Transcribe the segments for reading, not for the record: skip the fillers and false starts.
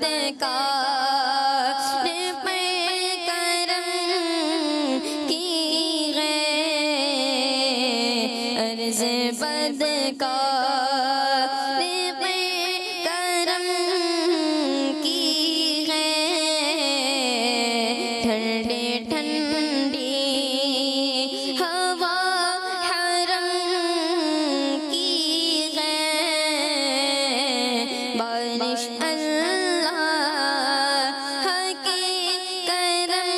بدکار پر کرم کی گئے عرض بدکار پر کرم کی گئے ٹھنڈی ٹھنڈی ہوا حرم کی گئے بارش اللہ کے کرم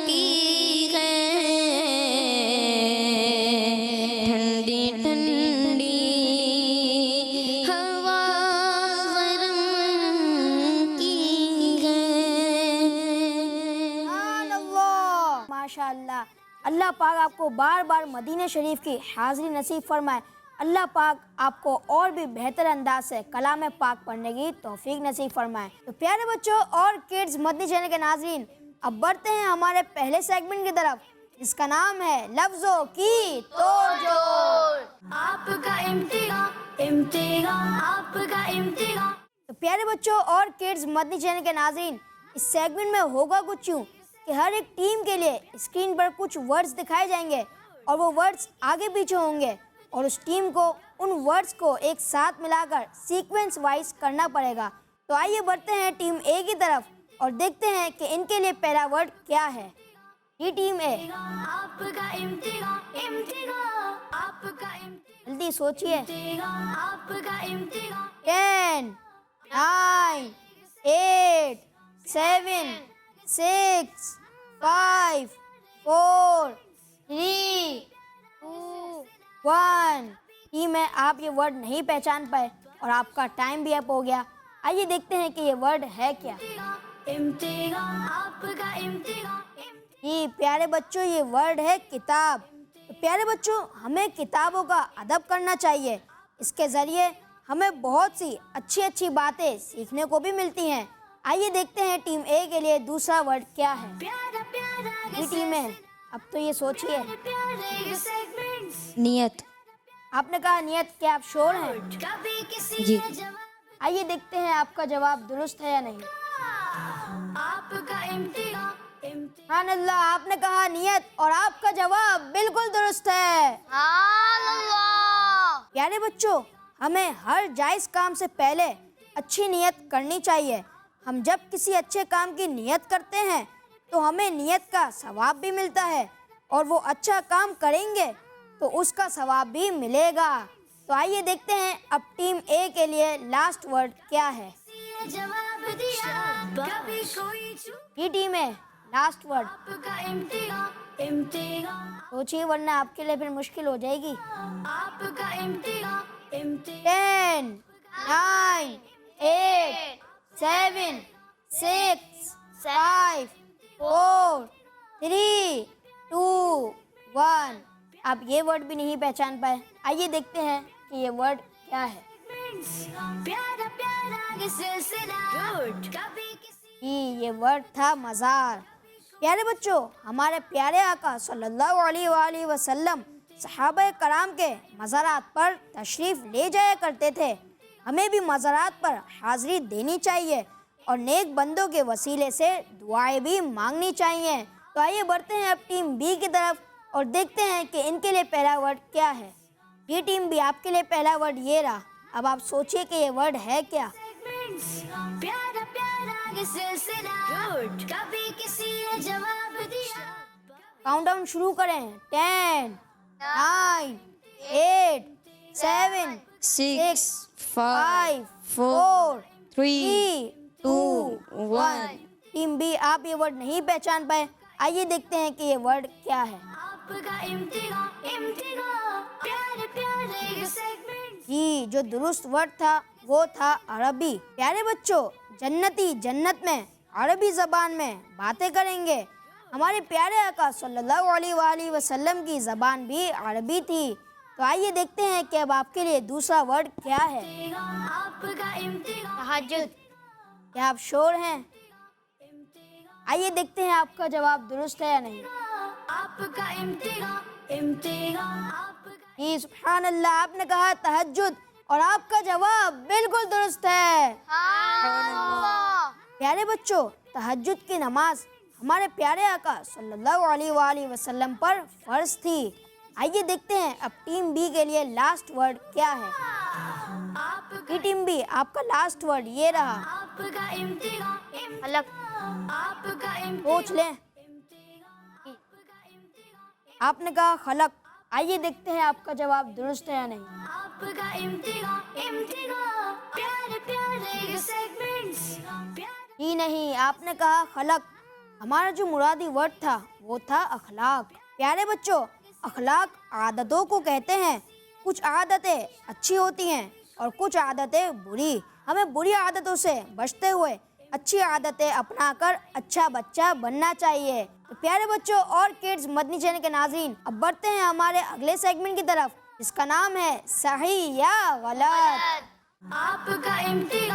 کی گئے ٹھنڈی ٹھنڈی ہوا غرم کی گئے. سبحان اللہ، ماشاء اللہ. اللہ پاک آپ کو بار بار مدینہ شریف کی حاضری نصیب فرمائے. اللہ پاک آپ کو اور بھی بہتر انداز سے کلام پاک پڑھنے کی توفیق نصیب فرمائے. تو پیارے بچوں اور کڈز مدنی چینل کے ناظرین، اب بڑھتے ہیں ہمارے پہلے سیگمنٹ کی طرف جس کا نام ہے لفظوں کی توڑ جوڑ. آپ کا امتحان امتحان آپ کا امتحان. تو پیارے بچوں اور کڈز مدنی چینل کے ناظرین، اس سیگمنٹ میں ہوگا کچھ یوں کہ ہر ایک ٹیم کے لیے اسکرین پر کچھ ورڈز دکھائے جائیں گے اور وہ ورڈز آگے پیچھے ہوں گے اور اس ٹیم کو ان ورڈز کو ایک ساتھ ملا کر سیکوینس وائز کرنا پڑے گا. تو آئیے بڑھتے ہیں ٹیم اے کی طرف اور دیکھتے ہیں کہ ان کے لیے پہلا ورڈ کیا ہے. یہ ٹیم اے، آپ کا امتحان امتحان آپ کا جلدی سوچئے. امتحان آپ کا امتحان. 10 9 8 7 6 5 4 3 2 1. ٹیم ہے، آپ یہ ورڈ نہیں پہچان پائے اور آپ کا ٹائم بھی اپ ہو گیا. آئیے دیکھتے ہیں کہ یہ ورڈ ہے کیا. امتحان آپ کا امتحان. جی پیارے بچوں، یہ ورڈ ہے کتاب. تو پیارے بچوں، ہمیں کتابوں کا ادب کرنا چاہیے. اس کے ذریعے ہمیں بہت سی اچھی اچھی باتیں سیکھنے کو بھی ملتی ہیں. آئیے دیکھتے ہیں ٹیم اے کے لیے دوسرا ورڈ کیا ہے. پیارا پیارا یہ ٹیم ہے، اب تو یہ سوچئے. پیارے سیگمنٹس. نیت. آپ نے کہا نیت، کیا آپ شور ہیں؟ کبھی کسی جی. نے جواب آئیے دیکھتے ہیں آپ کا جواب درست ہے یا نہیں. آپ کا امتحان امتحان. سبحان اللہ، آپ نے کہا نیت اور آپ کا جواب بالکل درست ہے. سبحان اللہ. پیارے بچوں، ہمیں ہر جائز کام سے پہلے اچھی نیت کرنی چاہیے. ہم جب کسی اچھے کام کی نیت کرتے ہیں تو ہمیں نیت کا ثواب بھی ملتا ہے اور وہ اچھا کام کریں گے تو اس کا ثواب بھی ملے گا. تو آئیے دیکھتے ہیں اب ٹیم اے کے لیے لاسٹ ورڈ کیا ہے. نے جواب دیا کبھی کوئی چوپ. یہ ٹیم ہے، لاسٹ ورڈ. آپ کا امتحان امتحان. سوچیے ورنہ آپ کے لیے پھر مشکل ہو جائے گی. آپ کا امتحان امتحان. 10 9 8 7 6 5 4 3 2 1. آپ یہ ورڈ بھی نہیں پہچان پائے. آئیے دیکھتے ہیں کہ یہ ورڈ کیا ہے. پیارا پیارا یہ سلسلہ کبھی کسی. یہ ورڈ تھا مزار. پیارے بچوں، ہمارے پیارے آقا صلی اللہ علیہ وآلہ وسلم صحابہ کرام کے مزارات پر تشریف لے جایا کرتے تھے. ہمیں بھی مزارات پر حاضری دینی چاہیے اور نیک بندوں کے وسیلے سے دعائیں بھی مانگنی چاہیے. تو آئیے بڑھتے ہیں اب ٹیم بی کی طرف اور دیکھتے ہیں کہ ان کے لیے پہلا ورڈ کیا ہے. یہ ٹیم بھی آپ کے لیے پہلا ورڈ یہ رہا. اب آپ سوچئے کہ یہ ورڈ ہے کیا. پیارا پیارا یہ سلسلہ کبھی کسی نے جواب دیا. کاؤنٹ ڈاؤن شروع کریں. 10 9 8 7 6 5 4 3 2 1. ٹیم بی، آپ یہ ورڈ نہیں پہچان پائے. آئیے دیکھتے ہیں کہ یہ ورڈ کیا ہے. آپ کا امتحان امتحان. پیارے پیارے یہ سیگمنٹ. جی جو درست ورڈ تھا وہ تھا عربی. پیارے بچوں، جنتی جنت میں عربی زبان میں باتیں کریں گے. ہمارے پیارے آقا صلی اللہ علیہ وآلہ وسلم کی زبان بھی عربی تھی. تو آئیے دیکھتے ہیں کہ اب آپ کے لیے دوسرا ورڈ کیا ہے. آپ کا امتحان تہجد. کیا آپ شور ہیں؟ آئیے دیکھتے ہیں آپ کا جواب درست ہے یا نہیں. آپ کا امتحان امتحان. آپ کا جی سبحان اللہ، آپ نے کہا تہجد. اور آپ کا جواب بالکل درست ہے۔ پیارے بچوں، تہجد کی نماز ہمارے پیارے آقا صلی اللہ علیہ وآلہ وسلم پر فرض تھی۔ آئیے دیکھتے ہیں اب ٹیم بی کے لیے لاسٹ ورڈ کیا ہے۔ یہ ٹیم بی، آپ کا لاسٹ ورڈ یہ رہا۔ آپ کا امتحان حلق، آپ کا امتحان پوچھ لیں، آپ نے کہا خلق۔ آئیے دیکھتے ہیں آپ کا جواب درست ہے یا نہیں۔ آپ کا امتحان پیارے پیارے یہ سیگمنٹس جی نہیں، آپ نے کہا خلق۔ ہمارا جو مرادی ورڈ تھا وہ تھا اخلاق۔ پیارے بچوں، اخلاق عادتوں کو کہتے ہیں۔ کچھ عادتیں اچھی ہوتی ہیں اور کچھ عادتیں بری۔ ہمیں بری عادتوں سے بچتے ہوئے اچھی عادتیں اپنا کر اچھا بچہ بننا چاہیے۔ تو پیارے بچوں اور کڈز مدنی چینل کے ناظرین، اب بڑھتے ہیں ہمارے اگلے سیگمنٹ کی طرف جس کا نام ہے صحیح یا غلط۔ آپ کا امتحان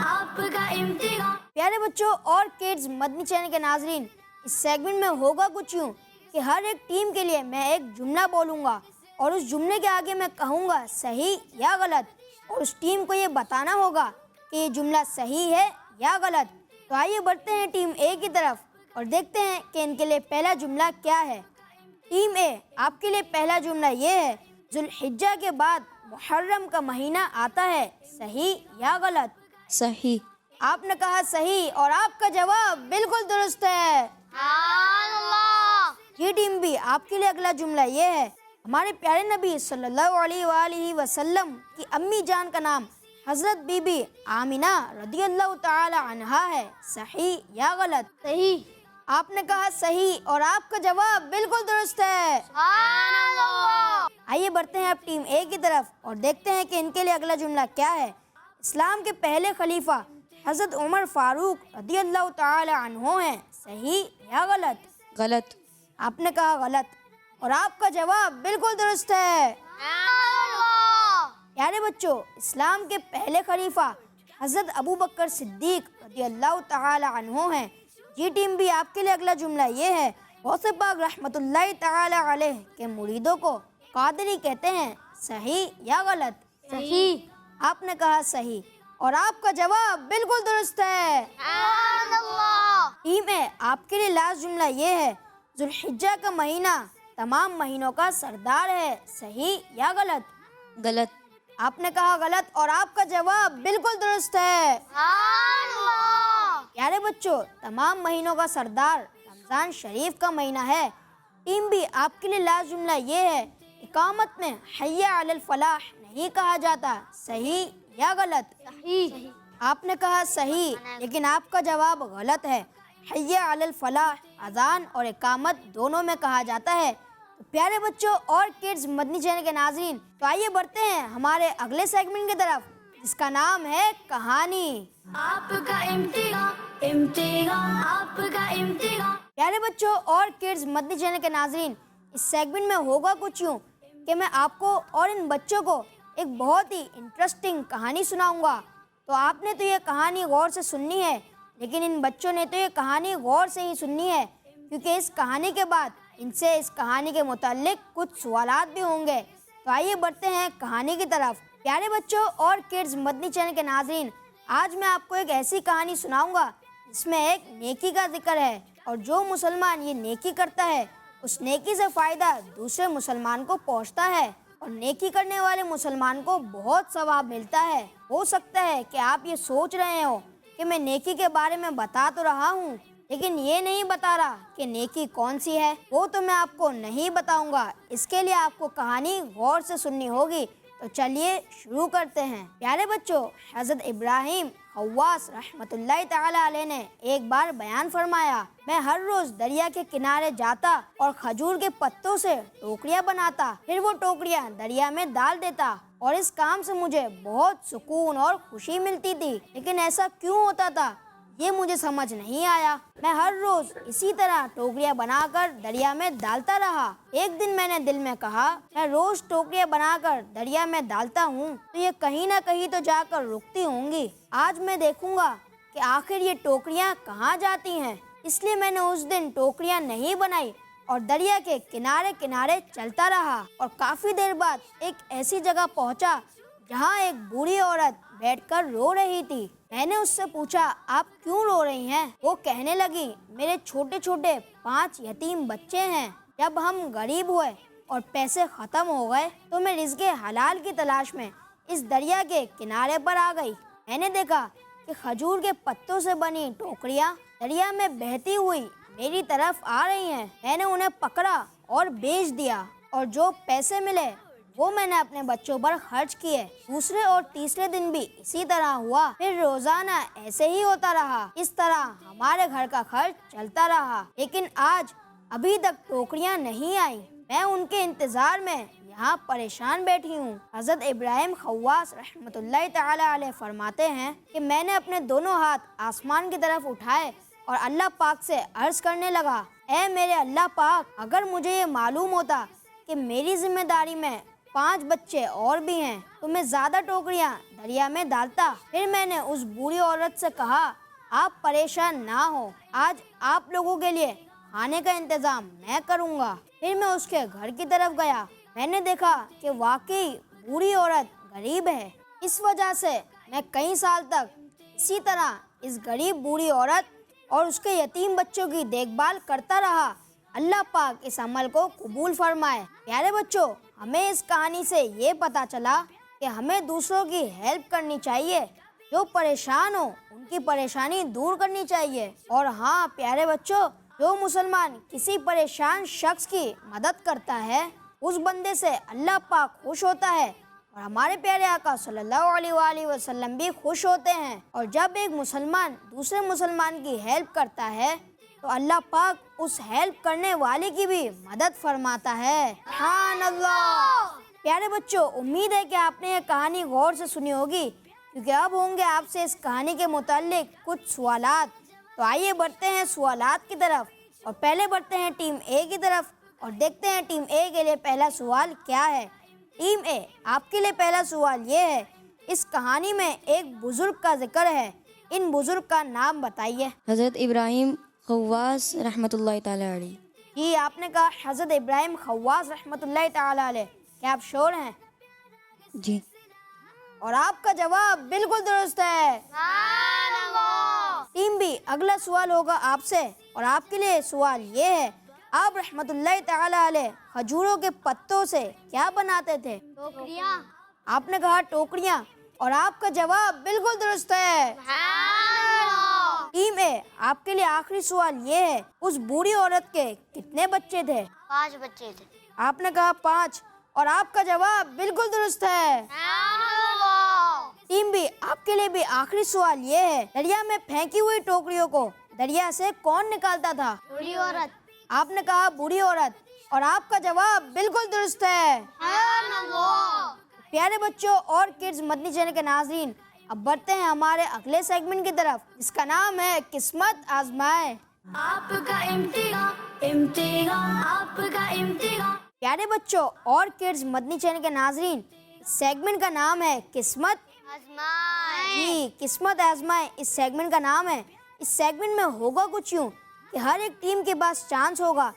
آپ کا امتحان پیارے بچوں اور کڈز مدنی چینل کے ناظرین، اس سیگمنٹ میں ہوگا کچھ یوں کہ ہر ایک ٹیم کے لیے میں ایک جملہ بولوں گا اور اس جملے کے آگے میں کہوں گا صحیح یا غلط، اور اس ٹیم کو یہ بتانا ہوگا کہ یہ جملہ صحیح ہے یا غلط۔ تو آئیے بڑھتے ہیں ٹیم اے کی طرف اور دیکھتے ہیں کہ ان کے لیے پہلا جملہ کیا ہے۔ ٹیم اے، آپ کے لیے پہلا جملہ یہ ہے، ذوالحجہ کے بعد محرم کا مہینہ آتا ہے، صحیح یا غلط؟ صحیح۔ آپ نے کہا صحیح اور آپ کا جواب بالکل درست ہے۔ سبحان اللہ۔ یہ ٹیم بھی، آپ کے لیے اگلا جملہ یہ ہے، ہمارے پیارے نبی صلی اللہ علیہ وآلہ وسلم کی امی جان کا نام حضرت بی بی آمینہ رضی اللہ تعالی عنہا ہے، صحیح یا غلط؟ صحیح۔ آپ نے کہا صحیح اور آپ کا جواب بالکل درست ہے۔ سبحان اللہ۔ آئیے بڑھتے ہیں اب ٹیم اے کی طرف اور دیکھتے ہیں کہ ان کے لیے اگلا جملہ کیا ہے۔ اسلام کے پہلے خلیفہ حضرت عمر فاروق رضی اللہ تعالی عنہ ہیں، صحیح یا غلط؟ غلط۔ آپ نے کہا غلط اور آپ کا جواب بالکل درست ہے۔ سبحان اللہ۔ پیارے بچوں، اسلام کے پہلے خلیفہ حضرت ابو بکر صدیق رضی اللہ تعالی عنہ ہیں۔ یہ ٹیم بھی، آپ کے لیے اگلا جملہ یہ ہے، غوث پاک رحمۃ اللہ تعالی علیہ کے مریدوں کو قادری کہتے ہیں، صحیح یا غلط؟ صحیح۔ آپ نے کہا صحیح اور آپ کا جواب بالکل درست ہے۔ سبحان اللہ۔ ٹیم ہے، آپ کے لیے لاسٹ جملہ یہ ہے، ذوالحجہ کا مہینہ تمام مہینوں کا سردار ہے، صحیح یا غلط؟ غلط۔ آپ نے کہا غلط اور آپ کا جواب بالکل درست ہے۔ سبحان اللہ۔ پیارے بچوں، تمام مہینوں کا سردار رمضان شریف کا مہینہ ہے۔ ٹیم بھی، آپ کے لیے لاسٹ جملہ یہ ہے، اقامت میں حی علی الفلاح نہیں کہا جاتا، صحیح یا غلط؟ صحیح۔ آپ نے کہا صحیح لیکن آپ کا جواب غلط ہے۔ حی علی الفلاح اذان اور اقامت دونوں میں کہا جاتا ہے۔ تو پیارے بچوں اور کڈز مدنی چینل کے ناظرین، تو آئیے بڑھتے ہیں ہمارے اگلے سیگمنٹ کی طرف جس کا نام ہے کہانی۔ آپ کا امتحان آپ کا امتحان پیارے بچوں اور کڈز مدنی چینل کے ناظرین، اس سیگمنٹ میں ہوگا کچھ یوں کہ میں آپ کو اور ان بچوں کو ایک بہت ہی انٹرسٹنگ کہانی سناؤں گا۔ تو آپ نے تو یہ کہانی غور سے سننی ہے لیکن ان بچوں نے تو یہ کہانی غور سے ہی سننی ہے، کیونکہ اس کہانی کے بعد ان سے اس کہانی کے متعلق کچھ سوالات بھی ہوں گے۔ تو آئیے بڑھتے ہیں کہانی کی طرف۔ پیارے بچوں اور کڈز مدنی چینل کے ناظرین، آج میں آپ کو ایک ایسی کہانی سناؤں گا جس میں ایک نیکی کا ذکر ہے، اور جو مسلمان یہ نیکی کرتا ہے اس نیکی سے فائدہ دوسرے مسلمان کو پہنچتا ہے، اور نیکی کرنے والے مسلمان کو بہت ثواب ملتا ہے۔ ہو سکتا ہے کہ آپ یہ سوچ رہے ہو کہ میں نیکی کے بارے میں بتا تو رہا ہوں لیکن یہ نہیں بتا رہا کہ نیکی کون سی ہے، وہ تو میں آپ کو نہیں بتاؤں گا۔ اس کے لیے آپ کو کہانی غور سے سننی ہوگی۔ تو چلیے شروع کرتے ہیں۔ پیارے بچوں، حضرت ابراہیم خواص رحمۃ اللہ تعالی علیہ نے ایک بار بیان فرمایا، میں ہر روز دریا کے کنارے جاتا اور کھجور کے پتوں سے ٹوکریاں بناتا، پھر وہ ٹوکریاں دریا میں ڈال دیتا، اور اس کام سے مجھے بہت سکون اور خوشی ملتی تھی، لیکن ایسا کیوں ہوتا تھا یہ مجھے سمجھ نہیں آیا۔ میں ہر روز اسی طرح ٹوکریاں بنا کر دریا میں ڈالتا رہا۔ ایک دن میں نے دل میں کہا، میں روز ٹوکریاں بنا کر دریا میں ڈالتا ہوں تو یہ کہیں نہ کہیں تو جا کر رکتی ہوں گی۔ آج میں دیکھوں گا کہ آخر یہ ٹوکریاں کہاں جاتی ہیں۔ اس لیے میں نے اس دن ٹوکریاں نہیں بنائی اور دریا کے کنارے کنارے چلتا رہا اور کافی دیر بعد ایک ایسی جگہ پہنچا جہاں ایک بوڑھی عورت بیٹھ کر رو رہی تھی۔ میں نے اس سے پوچھا آپ کیوں رو رہی ہیں؟ وہ کہنے لگی میرے چھوٹے چھوٹے 5 یتیم بچے ہیں، جب ہم غریب ہوئے اور پیسے ختم ہو گئے تو میں رزق حلال کی تلاش میں اس دریا کے کنارے پر آ گئی۔ میں نے دیکھا کہ کھجور کے پتوں سے بنی ٹوکریاں دریا میں بہتی ہوئی میری طرف آ رہی ہیں۔ میں نے انہیں پکڑا اور بیچ دیا اور جو پیسے ملے وہ میں نے اپنے بچوں پر خرچ کیے۔ دوسرے اور تیسرے دن بھی اسی طرح ہوا، پھر روزانہ ایسے ہی ہوتا رہا۔ اس طرح ہمارے گھر کا خرچ چلتا رہا، لیکن آج ابھی تک ٹوکریاں نہیں آئیں۔ میں ان کے انتظار میں یہاں پریشان بیٹھی ہوں۔ حضرت ابراہیم خواص رحمۃ اللہ تعالی علیہ فرماتے ہیں کہ میں نے اپنے دونوں ہاتھ آسمان کی طرف اٹھائے اور اللہ پاک سے عرض کرنے لگا، اے میرے اللہ پاک، اگر مجھے یہ معلوم ہوتا کہ میری ذمہ داری میں 5 بچے اور بھی ہیں تو میں زیادہ ٹوکریاں دریا میں ڈالتا۔ پھر میں نے اس بوڑھی عورت سے کہا آپ پریشان نہ ہو، آج آپ لوگوں کے لیے کھانے کا انتظام میں کروں گا۔ پھر میں اس کے گھر کی طرف گیا۔ میں نے دیکھا کہ واقعی بوڑھی عورت غریب ہے۔ اس وجہ سے میں کئی سال تک اسی طرح اس غریب بوڑھی عورت اور اس کے یتیم بچوں کی دیکھ بھال کرتا رہا۔ اللہ پاک اس عمل کو قبول فرمائے۔ پیارے بچوں، ہمیں اس کہانی سے یہ پتہ چلا کہ ہمیں دوسروں کی ہیلپ کرنی چاہیے، جو پریشان ہو ان کی پریشانی دور کرنی چاہیے۔ اور ہاں پیارے بچوں، جو مسلمان کسی پریشان شخص کی مدد کرتا ہے اس بندے سے اللہ پاک خوش ہوتا ہے اور ہمارے پیارے آقا صلی اللہ علیہ وآلہ وسلم بھی خوش ہوتے ہیں۔ اور جب ایک مسلمان دوسرے مسلمان کی ہیلپ کرتا ہے تو اللہ پاک اس ہیلپ کرنے والے کی بھی مدد فرماتا ہے۔ سبحان اللہ۔ پیارے بچوں، امید ہے کہ آپ نے یہ کہانی غور سے سنی ہوگی، کیونکہ اب ہوں گے آپ سے اس کہانی کے متعلق کچھ سوالات۔ تو آئیے بڑھتے ہیں سوالات کی طرف، اور پہلے بڑھتے ہیں ٹیم اے کی طرف اور دیکھتے ہیں ٹیم اے کے لیے پہلا سوال کیا ہے۔ ٹیم اے، آپ کے لیے پہلا سوال یہ ہے، اس کہانی میں ایک بزرگ کا ذکر ہے، ان بزرگ کا نام بتائیے۔ حضرت ابراہیم خواص رحمۃ اللہ تعالی علیہ۔ جی، آپ نے کہا حضرت ابراہیم خواص رحمۃ اللہ تعالی علیہ، کیا آپ شور ہیں؟ جی، اور آپ کا جواب بالکل درست ہے۔ سبحان اللہ۔ ٹیم بی، اگلا سوال ہوگا آپ سے، اور آپ کے لیے سوال یہ ہے، آپ رحمۃ اللہ تعالی علیہ کھجوروں کے پتوں سے کیا بناتے تھے؟ ٹوکریاں۔ آپ نے کہا ٹوکریاں، اور آپ کا جواب بالکل درست ہے۔ سبحان اللہ۔ ٹیم اے، آپ کے لیے آخری سوال یہ ہے، اس بوڑھی عورت کے کتنے بچے تھے؟ 5 بچے تھے۔ آپ نے کہا 5، اور آپ کا جواب بالکل درست ہے۔ سبحان اللہ۔ ٹیم بی، آپ کے لیے بھی آخری سوال یہ ہے، دریا میں پھینکی ہوئی ٹوکریوں کو دریا سے کون نکالتا تھا؟ بوڑھی عورت۔ آپ نے کہا بوڑھی عورت، اور آپ کا جواب بالکل درست ہے۔ سبحان اللہ۔ پیارے بچوں اور کڈز مدنی چینل کے ناظرین، اب بڑھتے ہیں ہمارے اگلے سیگمنٹ کی طرف، جس کا نام ہے قسمت آزمائے۔ آپ کا امتحان امتحان آپ کا امتحان۔ پیارے بچوں اور کڈز مدنی چینل کے ناظرین، اس سیگمنٹ کا نام ہے قسمت آزمائے۔ جی، قسمت آزمائے اس سیگمنٹ کا نام ہے۔ اس سیگمنٹ میں ہوگا کچھ یوں کہ ہر ایک ٹیم کے پاس چانس ہوگا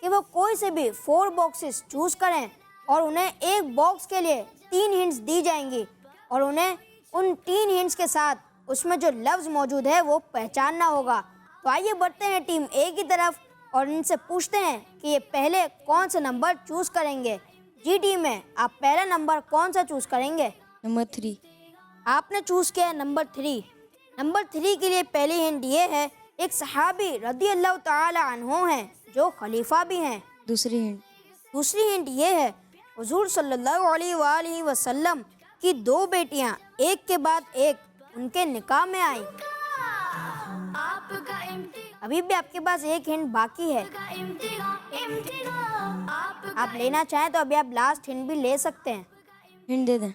کہ وہ کوئی سے بھی 4 باکسز چوز کریں، اور انہیں ایک باکس کے لیے 3 ہنٹس دی جائیں گی، اور انہیں ان 3 ہنٹس کے ساتھ اس میں جو لفظ موجود ہے وہ پہچاننا ہوگا۔ تو آئیے بڑھتے ہیں ٹیم اے کی طرف اور ان سے پوچھتے ہیں کہ یہ پہلے کون سا نمبر چوز کریں گے۔ جی ٹیم ہے، آپ پہلا نمبر کون سا چوز کریں گے؟ نمبر 3۔ آپ نے چوز کیا ہے نمبر 3۔ نمبر 3 کے لیے پہلی ہنٹ یہ ہے، ایک صحابی رضی اللہ تعالی عنہ ہیں جو خلیفہ بھی ہیں۔ دوسری ہنٹ۔ دوسری ہنٹ یہ ہے، حضور صلی اللہ علیہ وآلہ وسلم کی 2 بیٹیاں ایک کے بعد ایک ان کے نکاح میں آئیں۔ آپ کا امتحان ابھی بھی آپ کے پاس ایک ہنٹ باقی ہے، کا امتحان امتحان آپ آپ لینا چاہیں تو ابھی آپ لاسٹ ہنٹ بھی لے سکتے ہیں۔ ہنٹ دے دیں۔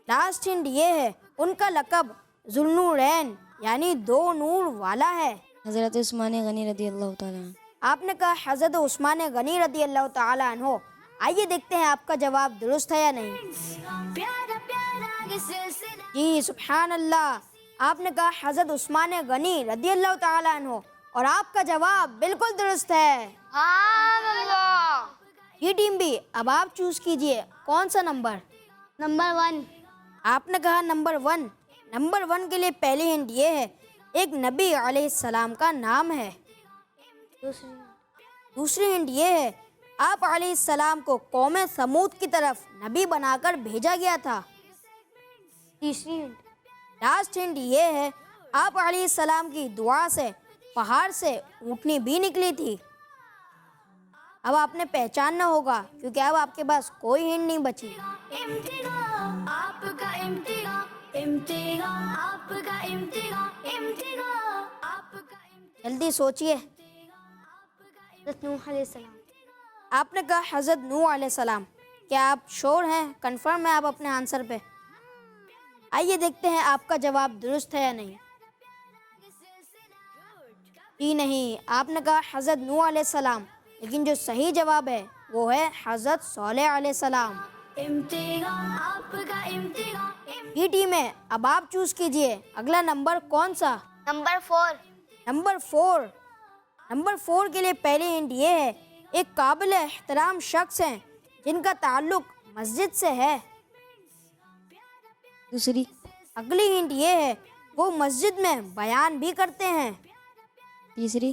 لاسٹ ہنٹ یہ ہے، ان کا لقب ذوالنورین یعنی 2 نور والا ہے۔ حضرت عثمان غنی رضی اللہ تعالیٰ عنہ۔ آپ نے کہا حضرت عثمان غنی رضی اللہ تعالی عنہ۔ آئیے دیکھتے ہیں آپ کا جواب درست ہے یا نہیں۔ پیارا پیارا یہ سلسلہ جی سبحان اللہ، آپ نے کہا حضرت عثمان غنی رضی اللہ تعالی عنہ، اور آپ کا جواب بالکل درست ہے۔ سبحان اللہ۔ جی ٹیم بی اب آپ چوز کیجئے کون سا نمبر؟ نمبر 1. آپ نے کہا نمبر 1. نمبر 1 کے لیے پہلی ہنٹ یہ ہے ایک نبی علیہ السلام کا نام ہے. دوسری ہنٹ یہ ہے آپ علیہ السلام کو قوم سمود کی طرف نبی بنا کر بھیجا گیا تھا. تیسری ہنٹ. لاسٹ ہنٹ یہ ہے آپ علیہ السلام کی دعا سے پہاڑ سے اونٹنی بھی نکلی تھی. اب آپ نے پہچاننا ہوگا کیونکہ اب آپ کے پاس کوئی ہنٹ نہیں بچی. امتحان آپ کا امتحان امتحان آپ کا امتحان امتحان آپ کا جلدی سوچئے. حضرت نوح علیہ السلام. آپ نے کہا حضرت نوح علیہ السلام. کیا آپ شور ہیں؟ کنفرم ہے آپ اپنے آنسر پہ؟ آئیے دیکھتے ہیں آپ کا جواب درست ہے یا نہیں. جی نہیں، آپ نے کہا حضرت نوح علیہ السلام، لیکن جو صحیح جواب ہے وہ ہے حضرت صالح علیہ السلام. امتحان آپ کا امتحان یہ ٹیم ہے اب آپ چوز کیجئے اگلا نمبر کون سا؟ نمبر 4. نمبر 4. نمبر 4 کے لیے پہلی ہنٹ یہ ہے ایک قابل احترام شخص ہیں جن کا تعلق مسجد سے ہے. دوسری. اگلی ہنٹ یہ ہے وہ مسجد میں بیان بھی کرتے ہیں. تیسری.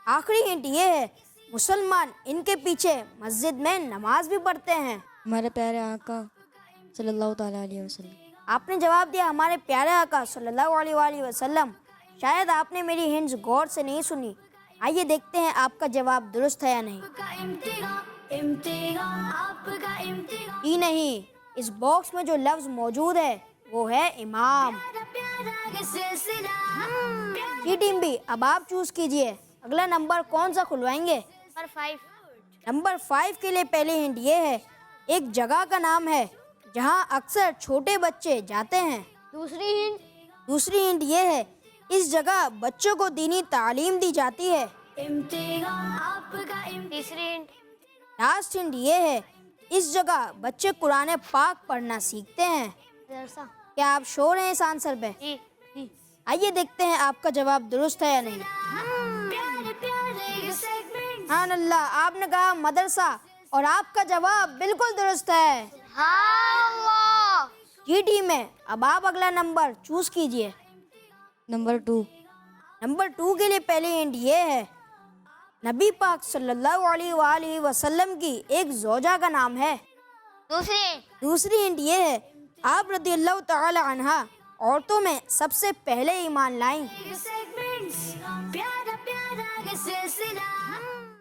آخری ہنٹ یہ ہے مسلمان ان کے پیچھے مسجد میں نماز بھی پڑھتے ہیں. ہمارے پیارے آقا صلی اللہ تعالیٰ علیہ وسلم. آپ نے جواب دیا ہمارے پیارے آقا صلی اللہ علیہ وآلہ وسلم. شاید آپ نے میری ہنٹس غور سے نہیں سنی. آئیے دیکھتے ہیں آپ کا جواب درست ہے یا نہیں. کا امتحان امتحان آپ کا امتحان جی نہیں، اس باکس میں جو لفظ موجود ہے وہ ہے امام. پیارا یہ سلسلہ جی ٹیم بھی اب آپ چوز کیجئے اگلا نمبر کون سا کھلوائیں گے؟ نمبر 5. نمبر 5 کے لیے پہلی ہنٹ یہ ہے ایک جگہ کا نام ہے جہاں اکثر چھوٹے بچے جاتے ہیں. دوسری ہنٹ. دوسری ہنٹ یہ ہے اس جگہ بچوں کو دینی تعلیم دی جاتی ہے. امتحان آپ کا تیسری ہنٹ. لاسٹ ہنٹ یہ ہے اس جگہ بچے قرآن پاک پڑھنا سیکھتے ہیں. مدرسہ. کیا آپ شور ہیں اس آنسر پہ؟ جی جی. آئیے دیکھتے ہیں آپ کا جواب درست ہے یا نہیں. پیارے پیارے یہ سیگمنٹ سبحان اللہ، آپ نے کہا مدرسہ اور آپ کا جواب بالکل درست ہے. سبحان اللہ. جی ٹیم ہے اب آپ اگلا نمبر چوز کیجئے. نمبر 2. نمبر 2 کے لیے پہلی ہنٹ یہ ہے نبی پاک صلی اللہ علیہ وآلہ وسلم کی ایک زوجہ کا نام ہے. دوسری ہنٹ. دوسری ہنٹ یہ ہے آپ رضی اللہ تعالی عنہ عورتوں میں سب سے پہلے ایمان لائیں. یہ سیگمنٹ پیارا پیارا یہ سلسلہ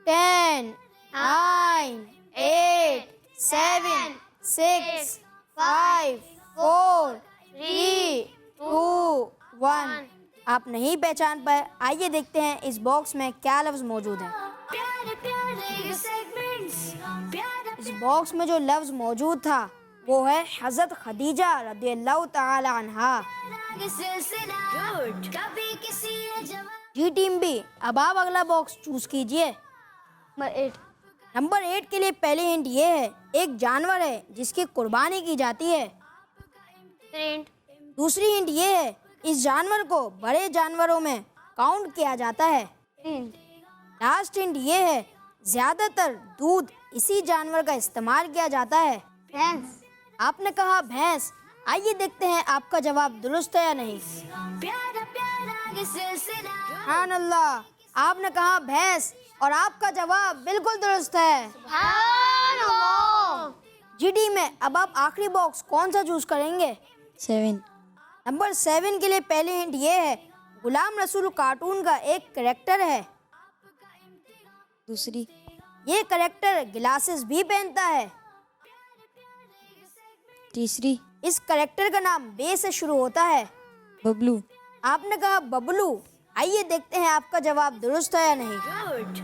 10 9 8 7 6 5 4 3 2 1. آپ نہیں پہچان پائے. آئیے دیکھتے ہیں اس باکس میں کیا لفظ موجود ہے. پیارے پیارے یہ سیگمنٹ پیارا اس باکس میں جو لفظ موجود تھا وہ ہے حضرت خدیجہ رضی اللہ تعالی عنہا. یہ سلسلہ کبھی کسی نے جواب جی ٹیم بھی اب آپ اگلا باکس چوز کیجئے. نمبر 8. نمبر 8 کے لیے پہلی ہنٹ یہ ہے ایک جانور ہے جس کی قربانی کی جاتی ہے. تیسری ہنٹ. دوسری ہنٹ یہ ہے اس جانور کو بڑے جانوروں میں کاؤنٹ کیا جاتا ہے. ہنٹ. لاسٹ ہنٹ یہ ہے زیادہ تر دودھ اسی جانور کا استعمال کیا جاتا ہے. بھینس. آپ نے کہا بھینس. آئیے دیکھتے ہیں آپ کا جواب درست ہے یا نہیں. پیارا پیارا یہ سلسلہ سبحان اللہ، آپ نے کہا بھینس اور آپ کا جواب بالکل درست ہے. سبحان اللہ. جی ڈی میں اب آپ آخری باکس کون سا چوز کریں گے؟ 7. نمبر 7 کے لیے پہلی ہنٹ یہ ہے غلام رسول کارٹون کا ایک کریکٹر ہے. دوسری. یہ کریکٹر گلاسز بھی پہنتا ہے. تیسری. اس کریکٹر کا نام بے سے شروع ہوتا ہے. ببلو. آپ نے کہا ببلو. آئیے دیکھتے ہیں آپ کا جواب درست ہے یا نہیں.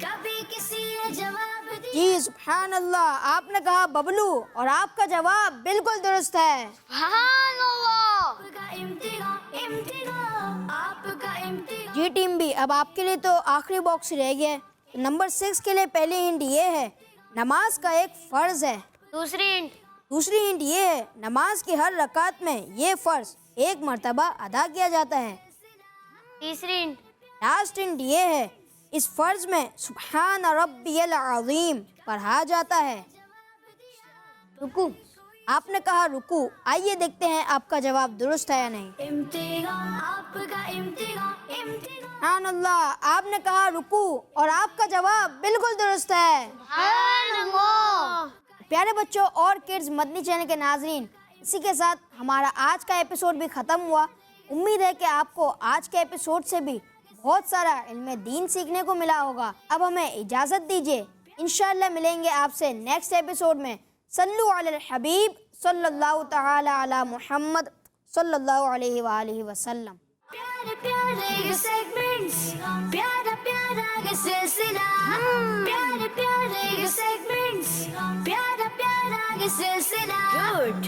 کبھی کسی نے جواب دیا جی سبحان اللہ، آپ نے کہا ببلو اور آپ کا جواب بالکل درست ہے. سبحان اللہ. آپ کا امتحان امتحان آپ کا امتحان جی ٹیم بھی اب آپ کے لیے تو آخری باکس رہ گیا ہے. نمبر 6 کے لیے پہلی ہنٹ یہ ہے نماز کا ایک فرض ہے. دوسری ہنٹ. دوسری ہنٹ یہ ہے نماز کی ہر رکعت میں یہ فرض ایک مرتبہ ادا کیا جاتا ہے. تیسری ہنٹ. لاسٹ ہنٹ یہ ہے اس فرض میں سبحان ربی العظیم پڑھا جاتا ہے۔ رکوع، آپ نے کہا رکوع، آئیے دیکھتے ہیں آپ کا جواب درست ہے یا نہیں۔ امتحان آپ کا امتحان سبحان اللہ، آپ نے کہا رکوع اور آپ کا جواب بالکل درست ہے۔ سبحان اللہ۔ پیارے بچوں اور کڈز مدنی چینل کے ناظرین، اسی کے ساتھ ہمارا آج کا ایپیسوڈ بھی ختم ہوا۔ امید ہے کہ آپ کو آج کے ایپیسوڈ سے بھی بہت سارا علم دین سیکھنے کو ملا ہوگا۔ اب ہمیں اجازت دیجیے، انشاءاللہ ملیں گے آپ سے نیکسٹ ایپیسوڈ میں۔ صلو علی الحبیب صلی اللہ تعالی علی محمد صلی اللہ علیہ وآلہ وسلم۔ پیارے پیارے یہ سیگمنٹس، پیارا پیارا یہ سلسلہ، پیارے پیارے یہ سیگمنٹس، پیارا پیارا یہ سلسلہ،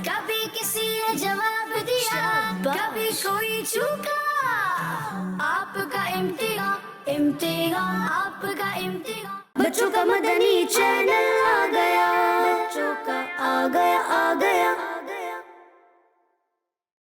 کبھی کسی نے جواب دیا، کبھی کوئی چوکا، آپ کا امتحان، امتحان آپ کا امتحان۔ بچوں کا مدنی چینل آ گیا۔